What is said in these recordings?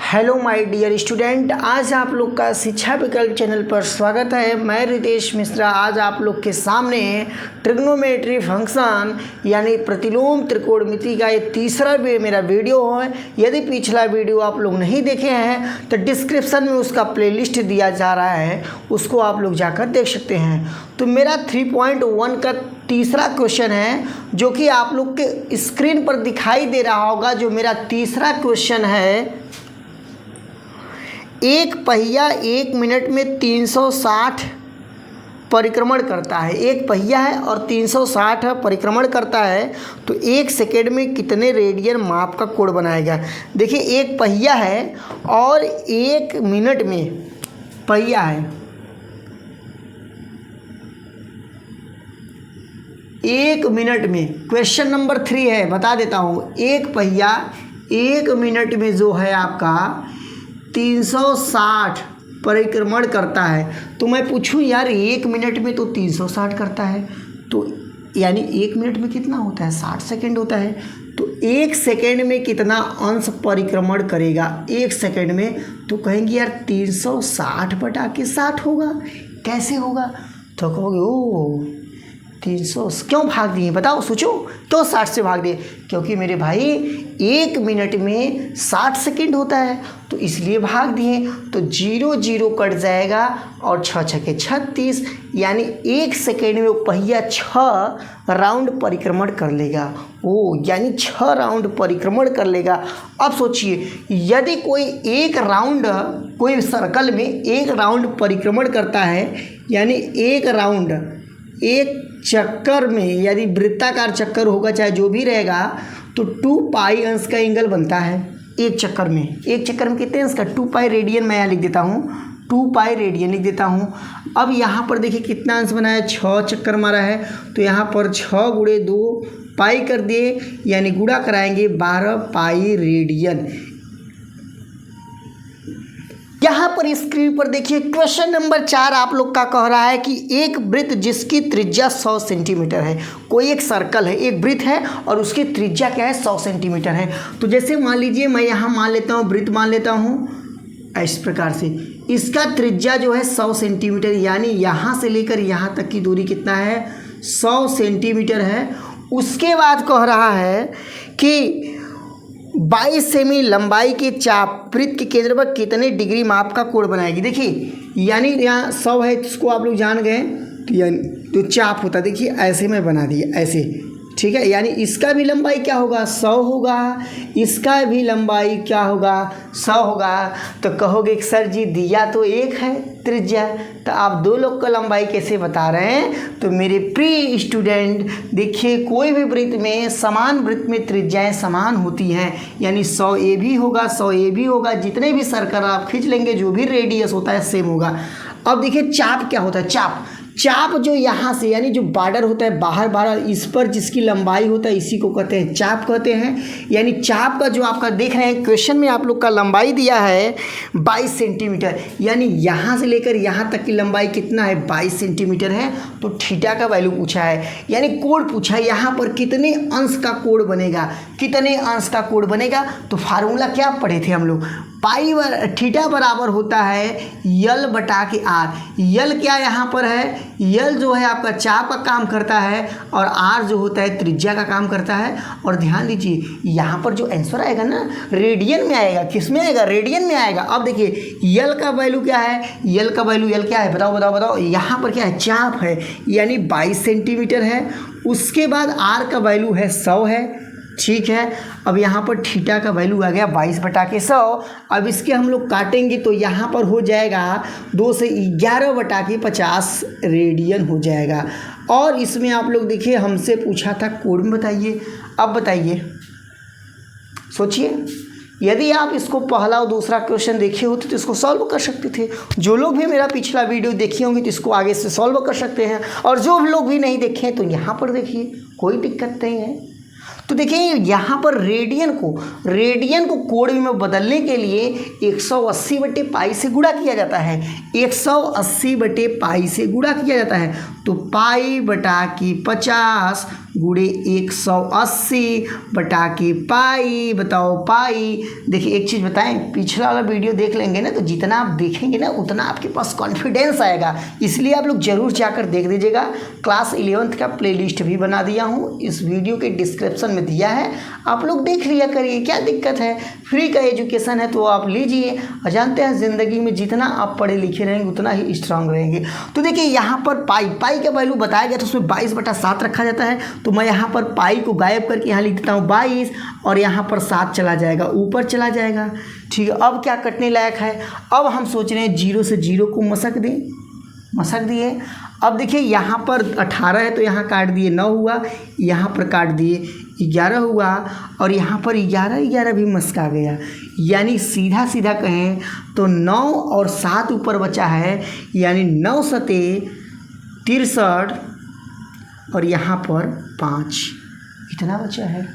Hello my dear student, आज आप लोग का शिक्षा विकल्प चैनल पर स्वागत है। मैं रितेश मिश्रा आज आप लोग के सामने ट्रिग्नोमेट्री फंक्शन यानी प्रतिलोम त्रिकोणमिति का ये तीसरा मेरा वीडियो है। यदि पिछला वीडियो आप लोग नहीं देखे हैं तो डिस्क्रिप्शन में उसका प्लेलिस्ट दिया जा रहा है, उसको आप लोग जाकर देख सकते हैं। तो मेरा 3.1 का तीसरा क्वेश्चन है जो कि आप लोग के स्क्रीन पर दिखाई दे रहा होगा। जो मेरा तीसरा क्वेश्चन है, एक पहिया 1 मिनट में 360 परिक्रमण करता है। एक पहिया है और 360 परिक्रमण करता है, तो 1 सेकेंड में कितने रेडियन माप का कोण बनाएगा। देखिए, एक पहिया है और 1 मिनट में पहिया है, 1 मिनट में। क्वेश्चन नंबर 3 है, बता देता हूँ। एक पहिया 1 मिनट में जो है आपका 360 परिक्रमण करता है। तो मैं पूछूं यार, 1 मिनट में तो 360 करता है, तो यानी 1 मिनट में कितना होता है, 60 सेकेंड होता है। तो 1 सेकेंड में कितना अंश परिक्रमण करेगा 1 सेकेंड में, तो कहेंगे यार 360 बटा के 60 होगा। कैसे होगा, तो कहोगे ओ 300 क्यों भाग दिए, बताओ, सोचो क्यों 60 से भाग दिए। क्योंकि मेरे भाई 1 मिनट में 60 सेकेंड होता है, तो इसलिए भाग दिए। तो 0 0 कट जाएगा और 6 छके 36, यानी 1 सेकेंड में वो पहिया 6 राउंड परिक्रमण कर लेगा। ओ यानी 6 राउंड परिक्रमण कर लेगा। अब सोचिए, यदि कोई एक राउंड, कोई सर्कल में 1 राउंड परिक्रमण करता है, यानी 1 राउंड, एक चक्कर में, यदि वृत्ताकार चक्कर होगा चाहे जो भी रहेगा, तो 2 पाई अंश का एंगल बनता है एक चक्कर में। एक चक्कर में कितने अंश का, 2 पाई रेडियन। मैं यहाँ लिख देता हूँ, 2 पाई रेडियन लिख देता हूँ। अब यहाँ पर देखिए कितना अंश बना है, 6 चक्कर मारा है, तो यहाँ पर 6 गुणे 2 पाई कर दिए, यानी गुणा कराएंगे 12 पाई रेडियन। यहाँ पर स्क्रीन पर देखिए क्वेश्चन नंबर 4 आप लोग का कह रहा है कि एक वृत्त जिसकी त्रिज्या 100 सेंटीमीटर है। कोई एक सर्कल है, एक वृत्त है और उसकी त्रिज्या क्या है, 100 सेंटीमीटर है। तो जैसे मान लीजिए, मैं यहाँ मान लेता हूँ, वृत्त मान लेता हूँ इस प्रकार से। इसका त्रिज्या जो है 100 सेंटीमीटर, यानी यहाँ से लेकर यहाँ तक की दूरी कितना है, 100 सेंटीमीटर है। उसके बाद कह रहा है कि 22 सेमी लंबाई के चाप वृत्त के केंद्र पर कितने डिग्री माप का कोण बनाएगी। देखिए, यानी यहाँ 100 है, इसको आप लोग जान गए, तो यानी तो चाप होता, देखिए ऐसे में बना दिया, ऐसे, ठीक है। यानी इसका भी लंबाई क्या होगा, 100 होगा, इसका भी लंबाई क्या होगा, 100 होगा। तो कहोगे कि सर जी दिया तो एक है त्रिज्या, तो आप 2 लोग का लंबाई कैसे बता रहे हैं। तो मेरे प्रिय स्टूडेंट देखिए, कोई भी वृत्त में, समान वृत्त में त्रिज्याएं समान होती हैं, यानी 100 ए भी होगा, 100 ए भी होगा। जितने भी सर्कल आप खींच लेंगे, जो भी रेडियस होता है सेम होगा। अब देखिए चाप क्या होता है, चाप जो यहाँ से, यानी जो बॉर्डर होता है बाहर, इस पर जिसकी लंबाई होता है, इसी को कहते हैं चाप कहते हैं। यानी चाप का जो आपका देख रहे हैं क्वेश्चन में, आप लोग का लंबाई दिया है 22 सेंटीमीटर, यानी यहाँ से लेकर यहाँ तक की लंबाई कितना है, 22 सेंटीमीटर है। तो थीटा का वैल्यू पूछा है, यानी कोण पूछा है। यहाँ पर कितने अंश का कोण बनेगा, कितने अंश का कोण बनेगा। तो फार्मूला क्या पढ़े थे हम लोग, पाई थीटा बराबर होता है यल बटा के आर। यल क्या यहाँ पर है, यल जो है आपका चाप का काम करता है, और आर जो होता है त्रिज्या का काम करता है। और ध्यान दीजिए, यहाँ पर जो आंसर आएगा ना, रेडियन में आएगा। किस में आएगा, रेडियन में आएगा। अब देखिए यल का वैल्यू क्या है, यल का वैल्यू, यल क्या है, बताओ। यहाँ पर क्या है, चाप है, यानी 22 सेंटीमीटर है। उसके बाद आर का वैल्यू है 100 है, ठीक है। अब यहाँ पर थीटा का वैल्यू आ गया 22 बटा के 100। अब इसके हम लोग काटेंगे तो यहाँ पर हो जाएगा 2 से 11 बटा के 50 रेडियन हो जाएगा। और इसमें आप लोग देखिए, हमसे पूछा था कोण बताइए। अब बताइए, सोचिए, यदि आप इसको पहला और दूसरा क्वेश्चन देखे होते तो इसको सॉल्व कर सकते थे। जो लोग भी मेरा पिछला वीडियो देखे होंगे तो इसको आगे से सॉल्व कर सकते हैं, और जो लोग भी नहीं देखे तो यहाँ पर देखिए, कोई दिक्कत नहीं है। तो देखिए, यहाँ पर रेडियन को कोण में बदलने के लिए 180 बटे पाई से गुणा किया जाता है, 180 बटे पाई से गुणा किया जाता है। तो पाई बटा के 50 गुणे 180 बटा के पाई, बताओ पाई। देखिए एक चीज़ बताएं, पिछला वाला वीडियो देख लेंगे ना तो जितना आप देखेंगे ना उतना आपके पास कॉन्फिडेंस आएगा, इसलिए आप लोग ज़रूर जाकर देख दीजिएगा। क्लास 11th का प्लेलिस्ट भी बना दिया हूँ, इस वीडियो के डिस्क्रिप्शन में दिया है, आप लोग देख लिया करिए, क्या दिक्कत है। फ्री का एजुकेशन है तो आप लीजिए। और जानते हैं ज़िंदगी में जितना आप पढ़े लिखे रहेंगे उतना ही स्ट्रांग रहेंगे। तो देखिए यहाँ पर पाई का वैल्यू बताया गया तो उसमें 22/7 रखा जाता है, तो मैं यहाँ पर पाई को गायब करके यहाँ लिख देता हूँ 22 और यहाँ पर 7 चला जाएगा, ऊपर चला जाएगा। ठीक है, अब क्या कटने लायक है, अब हम सोच रहे हैं 0 से 0 को मसक दिए। अब देखिए यहाँ पर 18 है तो यहाँ काट दिए 9 हुआ, यहाँ पर काट दिए 11 हुआ और यहाँ पर 11 भी मस्का गया। यानी सीधा कहें तो 9 और 7 ऊपर बचा है, यानी 9 सते 63 और यहाँ पर 5 इतना बचा है।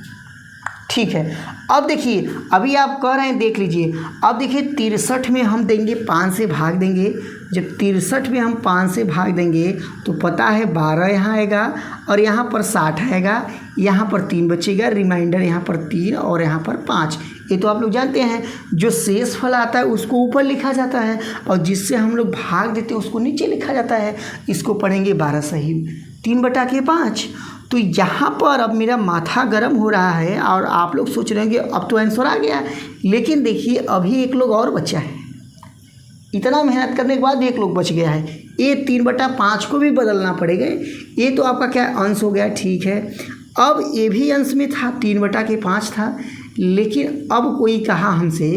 ठीक है, अब देखिए अभी आप कह रहे हैं देख लीजिए, अब देखिए 63 में हम देंगे 5 से भाग देंगे, जब 63 में हम 5 से भाग देंगे तो पता है 12 यहाँ आएगा और यहाँ पर 60 आएगा, यहाँ पर 3 बचेगा, रिमाइंडर यहाँ पर 3 और यहाँ पर 5। ये तो आप लोग जानते हैं, जो शेष फल आता है उसको ऊपर लिखा जाता है और जिससे हम लोग भाग देते हैं उसको नीचे लिखा जाता है। इसको पढ़ेंगे 12 सही 3/5। तो यहाँ पर अब मेरा माथा गर्म हो रहा है और आप लोग सोच रहे हैं कि अब तो आंसर आ गया, लेकिन देखिए अभी एक लोग और बचा है। इतना मेहनत करने के बाद भी एक लोग बच गया है, ये 3/5 को भी बदलना पड़ेगा। ये तो आपका क्या अंश हो गया, ठीक है। अब ये भी अंश में था, 3/5 था, लेकिन अब कोई कहा हमसे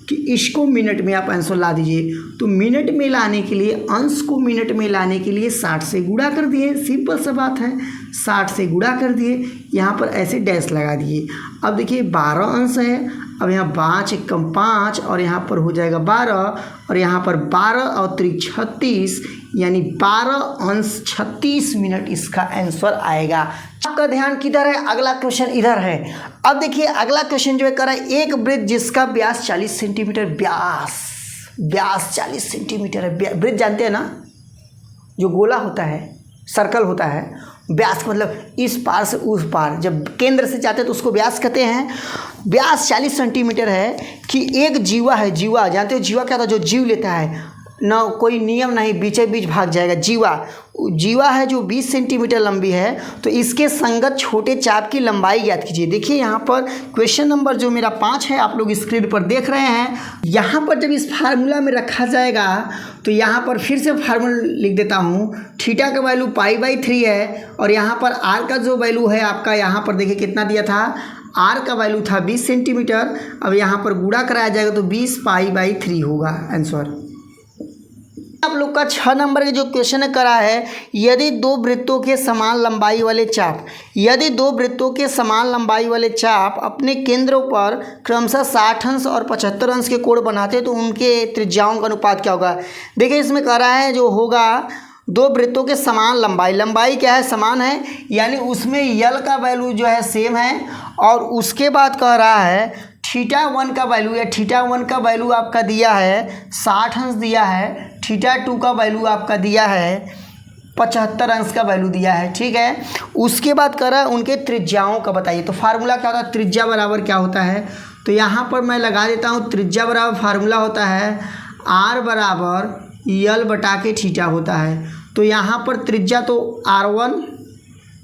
कि इसको मिनट में आप आंसर ला दीजिए, तो मिनट में लाने के लिए, अंश को मिनट में लाने के लिए 60 से गुणा कर दिए, सिंपल सा बात है, 60 से गुणा कर दिए, यहाँ पर ऐसे डैश लगा दिए। अब देखिए 12 अंश है, अब यहाँ 5 कम 5 और यहाँ पर हो जाएगा 12 और यहाँ पर 12 और 3 36, यानी 12 अंश 36 मिनट इसका आंसर आएगा। आपका ध्यान किधर है, अगला क्वेश्चन इधर है। अब देखिए अगला क्वेश्चन जो है कर रहा है, एक वृत्त जिसका व्यास 40 सेंटीमीटर, व्यास 40 सेंटीमीटर है। वृत्त जानते हैं ना, जो गोला होता है, सर्कल होता है, व्यास मतलब इस पार से उस पार, जब केंद्र से जाते हैं तो उसको व्यास कहते हैं। व्यास 40 सेंटीमीटर है कि एक जीवा है, जीवा जानते हो जीवा क्या था, जो जीव लेता है ना, कोई नियम नहीं, बीचे बीच भाग जाएगा। जीवा है जो 20 सेंटीमीटर लंबी है, तो इसके संगत छोटे चाप की लंबाई ज्ञात कीजिए। देखिए यहाँ पर क्वेश्चन नंबर जो मेरा 5 है, आप लोग स्क्रीन पर देख रहे हैं। यहाँ पर जब इस फार्मूला में रखा जाएगा तो यहाँ पर फिर से फार्मूला लिख देता हूँ। थीटा का वैल्यू पाई/3 है और यहाँ पर आर का जो वैल्यू है आपका, यहाँ पर देखिए कितना दिया था, आर का वैल्यू था 20 सेंटीमीटर। अब यहाँ पर गुणा कराया जाएगा तो 20 पाई/3 होगा आंसर। आप लोग का 6 नंबर के जो क्वेश्चन करा है, यदि दो वृत्तों के समान लंबाई वाले चाप अपने केंद्रों पर क्रमशः 60 अंश और 75 अंश के कोण बनाते हैं तो उनके त्रिज्याओं का अनुपात क्या होगा। देखिए इसमें कह रहा है जो होगा, दो वृत्तों के समान लंबाई क्या है, समान है, यानी उसमें यल का वैल्यू जो है सेम है। और उसके बाद कह रहा है θ1 का वैल्यू, या θ1 का वैल्यू आपका दिया है 60 अंश दिया है, θ2 का वैल्यू आपका दिया है 75 अंश का वैल्यू दिया है, ठीक है। उसके बाद कह रहा है उनके त्रिज्याओं का बताइए। तो फार्मूला क्या होता है, त्रिज्या बराबर क्या होता है, तो यहाँ पर मैं लगा देता हूँ, त्रिज्या बराबर फार्मूला होता है r बराबर यल बटा के θ होता है। तो यहाँ पर त्रिज्या तो r1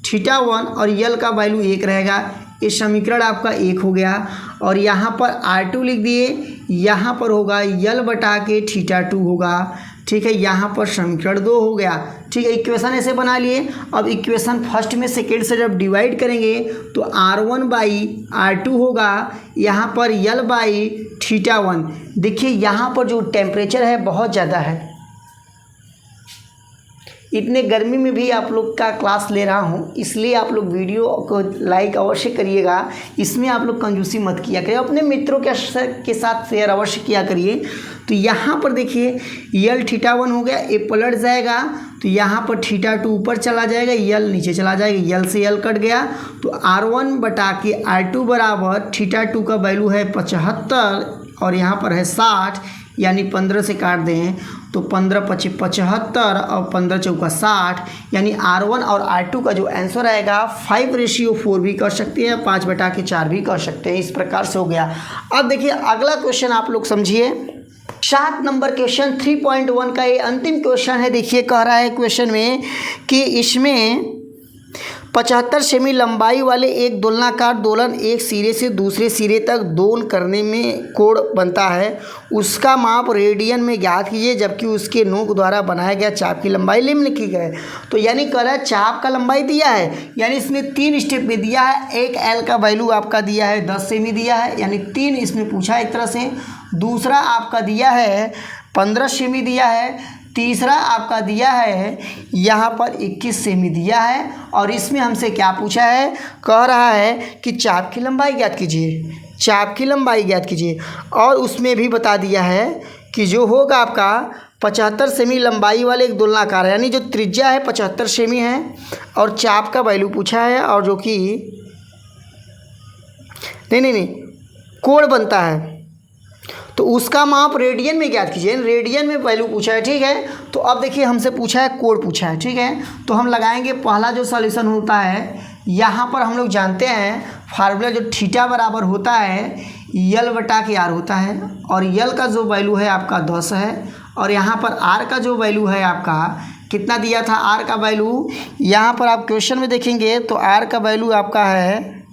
θ1 और यल का वैल्यू 1 रहेगा, ये समीकरण आपका 1 हो गया। और यहाँ पर r2 लिख दिए, यहाँ पर होगा यल बटा के θ2 होगा, ठीक है। यहाँ पर समीकरण 2 हो गया, ठीक है। इक्वेशन ऐसे बना लिए। अब इक्वेशन फर्स्ट में सेकेंड से जब डिवाइड करेंगे तो r1/r2 होगा, यहाँ पर l/θ1। देखिए यहाँ पर जो टेम्परेचर है बहुत ज़्यादा है, इतने गर्मी में भी आप लोग का क्लास ले रहा हूँ, इसलिए आप लोग वीडियो को लाइक अवश्य करिएगा। इसमें आप लोग कंजूसी मत किया करिए, अपने मित्रों के साथ शेयर अवश्य किया करिए। तो यहाँ पर देखिए यल θ1 हो गया, ये पलट जाएगा तो यहाँ पर θ2 ऊपर चला जाएगा, यल नीचे चला जाएगा, यल से यल कट गया। तो r1 बटा के r2 बराबर θ2 का वैल्यू है 75 और यहाँ पर है 60, यानी 15 से काट दें तो 15 पच्चीस 75 और 15 चौका 60, यानी R1 और R2 का जो आंसर आएगा 5:4 भी कर सकते हैं, 5/4 भी कर सकते हैं। इस प्रकार से हो गया। अब देखिए अगला क्वेश्चन आप लोग समझिए। 7 नंबर क्वेश्चन 3.1 का ये अंतिम क्वेश्चन है। देखिए कह रहा है क्वेश्चन में कि इसमें 75 सेमी लंबाई वाले एक दोलनाकार दोलन एक सिरे से दूसरे सिरे तक दोल करने में कोण बनता है, उसका माप रेडियन में ज्ञात कीजिए, जबकि उसके नोक द्वारा बनाया गया चाप की लंबाई निम्नलिखित है। तो यानी कह रहा है चाप का लंबाई दिया है, यानी इसने 3 स्टेप में दिया है। एक एल का वैल्यू आपका दिया है 10 सेमी दिया है, यानी 3 इसमें पूछा है एक तरह से। दूसरा आपका दिया है 15 सेमी दिया है। तीसरा आपका दिया है यहाँ पर 21 सेमी दिया है। और इसमें हमसे क्या पूछा है, कह रहा है कि चाप की लंबाई ज्ञात कीजिए, चाप की लंबाई ज्ञात कीजिए। और उसमें भी बता दिया है कि जो होगा आपका 75 सेमी लंबाई वाले एक दोलनाकार, यानी जो त्रिज्या है 75 सेमी है और चाप का वैल्यू पूछा है, और जो कि नहीं कोण बनता है तो उसका माप रेडियन में ज्ञात कीजिए। रेडियन में वैल्यू पूछा है, ठीक है। तो अब देखिए हमसे पूछा है कोण पूछा है, ठीक है। तो हम लगाएंगे पहला जो सॉल्यूशन होता है, यहाँ पर हम लोग जानते हैं फार्मूला जो थीटा बराबर होता है L/R होता है, और L का जो वैल्यू है आपका 10 है, और यहाँ पर R का जो वैल्यू है आपका कितना दिया था। R का वैल्यू यहाँ पर आप क्वेश्चन में देखेंगे तो R का वैल्यू आपका है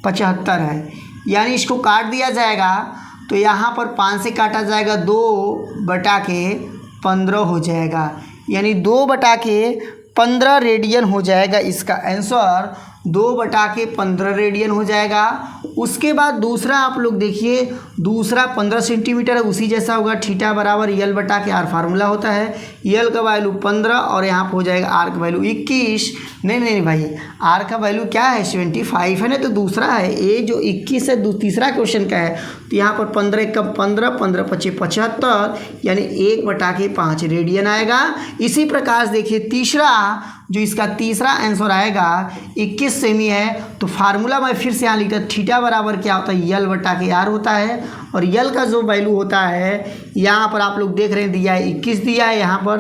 75 है, यानी इसको काट दिया जाएगा तो यहाँ पर 5 से काटा जाएगा 2/15 हो जाएगा, यानी 2/15 रेडियन हो जाएगा। इसका आंसर 2/15 रेडियन हो जाएगा। उसके बाद दूसरा आप लोग देखिए, दूसरा 15 सेंटीमीटर है, उसी जैसा होगा। थीटा बराबर L/R फार्मूला होता है। L का वैल्यू 15 और यहाँ पर हो जाएगा R का वैल्यू 21। नहीं भाई, R का वैल्यू क्या है 75 है ना, तो दूसरा है ये जो 21 है तीसरा क्वेश्चन का है। तो यहाँ पर 15 का 15 15 25 75, यानी 1/5 रेडियन आएगा। इसी प्रकार से देखिए तीसरा जो इसका तीसरा आंसर आएगा 21 सेमी है। तो फार्मूला मैं फिर से यहाँ लिखता हूँ, थीटा बराबर क्या होता है L/R होता है, और L का जो वैल्यू होता है यहाँ पर आप लोग देख रहे हैं दिया है 21 दिया है यहाँ पर,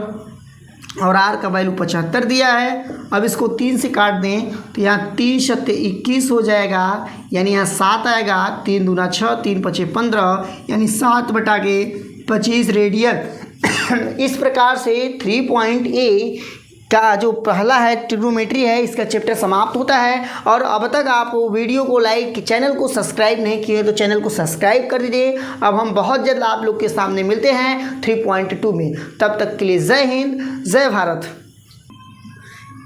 और R का वैल्यू 75 दिया है। अब इसको 3 से काट दें तो यहाँ 3 × 21 हो जाएगा, यानी यहाँ 7 आएगा। 3 दूना 6 3 × 5 15, यानी 7/25 रेडियन। इस प्रकार से 3.A का जो पहला है ट्रिग्नोमेट्री है, इसका चैप्टर समाप्त होता है। और अब तक आप वीडियो को लाइक, चैनल को सब्सक्राइब नहीं किए तो चैनल को सब्सक्राइब कर दीजिए। अब हम बहुत जल्द आप लोग के सामने मिलते हैं 3.2 में। तब तक के लिए जय हिंद, जय भारत।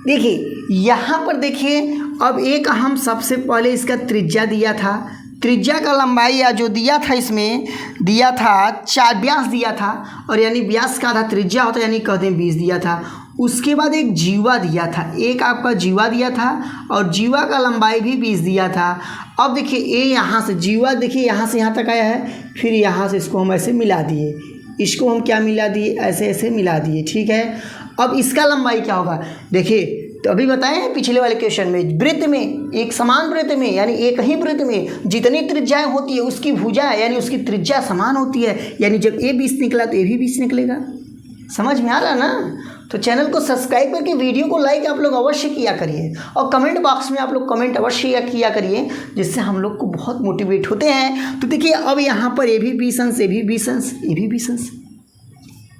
देखिए यहाँ पर देखिए, अब एक हम सबसे पहले इसका त्रिज्या दिया था। त्रिज्या का लंबाई या जो दिया था इसमें दिया था 4 व्यास दिया था, और यानी व्यास का आधा त्रिज्या होता है, यानी कहते हैं 20 दिया था। उसके बाद एक जीवा दिया था, एक आपका जीवा दिया था, और जीवा का लंबाई भी 20 दिया था। अब देखिए ये यहाँ से जीवा देखिए यहाँ से यहाँ तक आया है, फिर यहाँ से इसको हम ऐसे मिला दिए, इसको हम क्या मिला दिए, ऐसे ऐसे मिला दिए, ठीक है। अब इसका लंबाई क्या होगा देखिए, तो अभी बताए हैं पिछले वाले क्वेश्चन में, वृत्त में एक समान वृत्त में, यानी एक ही वृत्त में जितनी त्रिज्याएं होती है उसकी भुजा यानी उसकी त्रिज्या समान होती है, यानी जब ये 20 निकला तो ये भी 20 निकलेगा। समझ में आ रहा ना। तो चैनल को सब्सक्राइब करके वीडियो को लाइक आप लोग अवश्य किया करिए, और कमेंट बॉक्स में आप लोग कमेंट अवश्य किया करिए, जिससे हम लोग को बहुत मोटिवेट होते हैं। तो देखिए अब यहाँ पर ये भी 20 अंश, ये भी 20 अंश, ये भी 20 अंश।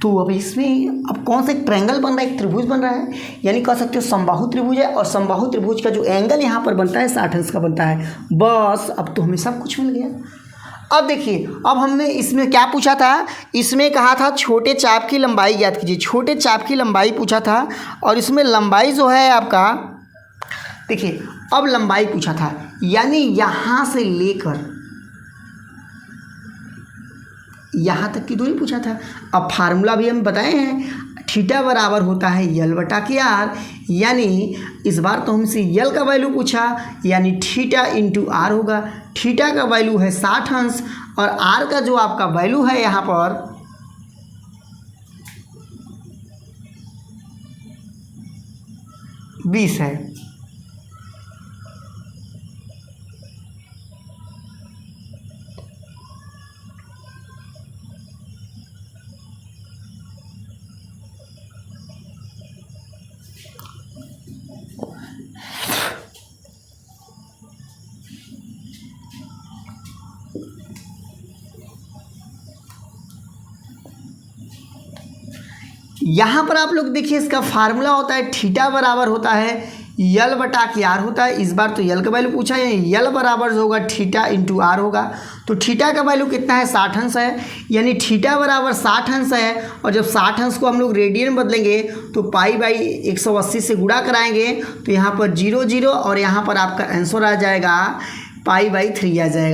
तो अब इसमें अब कौन सा एक ट्रायंगल बन रहा है, एक त्रिभुज बन रहा है, यानी कह सकते हो समबाहु त्रिभुज है। और समबाहु त्रिभुज का जो एंगल यहाँ पर बनता है 60 अंश का बनता है। बस अब तो हमें सब कुछ मिल गया। अब देखिए, अब हमने इसमें क्या पूछा था, इसमें कहा था छोटे चाप की लंबाई ज्ञात कीजिए, छोटे चाप की लंबाई पूछा था। और इसमें लंबाई जो है आपका देखिए, अब लंबाई पूछा था, यानी यहाँ से लेकर यहाँ तक की दूरी पूछा था। अब फार्मूला भी हम बताए हैं, थीटा बराबर होता है L/R, यानी इस बार तो हमसे L का वैल्यू पूछा, यानी थीटा × R होगा। थीटा का वैल्यू है 60 अंश, और R का जो आपका वैल्यू है यहाँ पर 20 है। यहाँ पर आप लोग देखिए इसका फार्मूला होता है थीटा बराबर होता है यल बटा के आर होता है। इस बार तो यल का वैल्यू पूछा है, यल बराबर जो होगा थीटा इंटू आर होगा। तो थीटा का वैल्यू कितना है 60 अंश है, यानी थीटा बराबर 60 अंश है। और जब 60 अंश को हम लोग रेडियन में बदलेंगे तो पाई बाई 180 से गुणा कराएंगे तो यहाँ पर 0 0 और यहाँ पर आपका आंसर आ जाएगा पाई बाई 3 आ जाएगा।